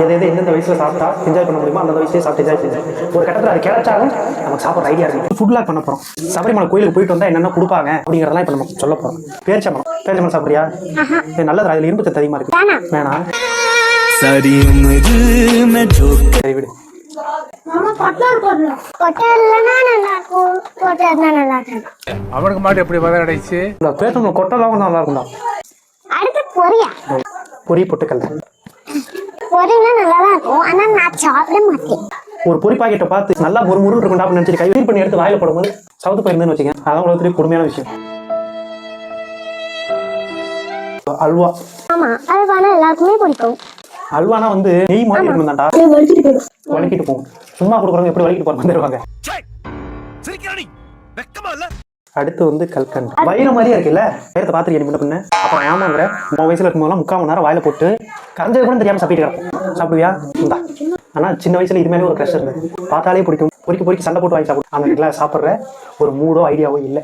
எது எந்தெந்த வயசில் சாப்பிட்டா என்ஜாய் பண்ண முடியுமோ அந்த வயசுலேயே சாப்பிட்டு என்ஜாய் பண்ணுங்க. ஒரு கட்டத்தில் அது கிடைச்சாலும் நமக்கு சாப்பிட்ற ஐடியா இருக்குது. ஃபுட் லாக் பண்ண போகிறோம். சபரிமலை கோயிலுக்கு போயிட்டு வந்தால் என்னென்ன கொடுப்பாங்க அப்படிங்கிறதெல்லாம் இப்போ நம்ம சொல்ல போகிறோம். பேரிச்சம்பழம் சாப்பிட்றியா? நல்லது, அதில் இரும்பு சத்து அதிகமாக இருக்கு. வேணாம், சரி விடு. அவனுக்கு மாட்டு எப்படி பதம் கிடைச்சு? பேரிச்சம்பழம் கொட்டெல்லாம் நல்லா இருக்கும்டா. பொரி பொட்டுக்கல்ல ஒரு பொரி பாக்கெட்டை பார்த்து நல்லா ஒரு முருள் இருக்கும் அப்படின்னு நினைச்சிட்டு கை பண்ணி எடுத்து வாயில போடும்போது சவுத்து போயிருந்தேன்னு வச்சுக்கேன். அதான் உலகத்திலே கொடுமையான விஷயம். அல்வா. எல்லாருக்குமே பிடிக்கும். அல்வானா வந்து நெய் மாதிரி இருக்கணும் தான்டா. வலிக்கிட்டு போகும். சும்மா கொடுக்குறவங்க எப்படி வலிக்கிட்டு போற வந்துருவாங்க. அடுத்து வந்து கல்கண்டு. வயிறு மாதிரியே இருக்குல்ல, வயிறத்தை பார்த்துருக்கேன் முன்ன பின்ன. அப்புறம் ஆமாங்கிற 3 வயசுல இருக்கும்போதெல்லாம் 3/4 மணி நேரம் வாயில போட்டு கரைஞ்சது கூட தெரியாம சாப்பிட்டு கிடக்கும். சாப்பிடுவியா? இந்தா. ஆனா சின்ன வயசுல இது மேலே ஒரு க்ரஷ் இருந்தது. பார்த்தாலே பிடிக்கும். பொறிக்கு சண்டை போட்டு வாங்கி சாப்பிடும். அந்த சாப்பிட்ற ஒரு மூடோ ஐடியாவோ இல்லை.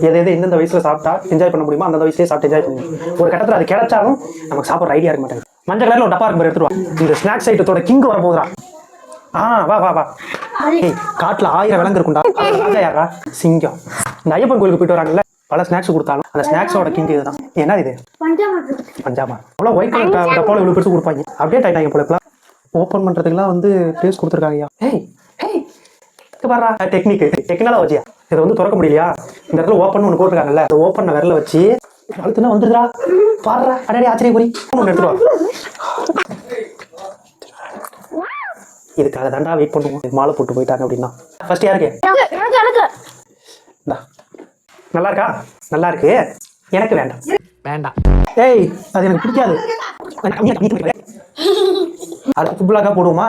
எது எந்தெந்த வயசுல சாப்பிட்டா என்ஜாய் பண்ண முடியுமோ அந்த வயசுலேயே சாப்பிட்டு என்ஜாய் பண்ணுங்க. ஒரு கட்டத்தில் அது கிடைச்சாலும் நமக்கு சாப்பிட்ற ஐடியா இருக்க மாட்டாங்க. மஞ்சள் கலர்ல ஒரு டப்பா இருக்கும், எடுத்துருவா. இந்த ஸ்நாக்ஸ் ஐட்டத்தோட கிங் வர போகிறா. வா. காட்டுல 1000 விலங்கு இருக்கும்டா. ராஜா யாரா? சிங்கம். இந்த ஐயப்பன் கோயிலுக்கு போயிட்டு வராங்கல்ல, பல ஸ்நாக்ஸ் கொடுத்தாலும் அந்த ஸ்நாக்ஸோட கிங் இதுதான். என்ன இது? பஞ்சாமா. அவ்வளோ ஒயிட் கலர் டப்பாவில் இவ்வளோ பெருசு கொடுப்பாங்க. அப்படியே டைட்டாங்க போல. ஓப்பன் பண்றதுக்குலாம் வந்து டேஸ்ட் கொடுத்துருக்காங்கய்யா. டெக்னிக்கலா வச்சியா இதை வந்து திறக்க முடியலையா? இந்த இடத்துல ஓப்பன் ஒன்று போட்டுருக்காங்கல்ல, அந்த ஓப்பன் விரல வச்சு அழுத்துனா வந்துடுறா. பாடுறா, அடையே ஆச்சரிய புரி ஒன்று எடுத்துருவா. இதுக்காக தாண்டா வெயிட் பண்ணுவோம். மாலை போட்டு போயிட்டாங்க அப்படின்னா. ஃபர்ஸ்ட் யாருக்கு? நல்லா இருக்கா? நல்லா இருக்கு. எனக்கு வேண்டாம். ஏய், அது எனக்கு பிடிக்காது. அது ஃபுல்லாக போடுவோமா?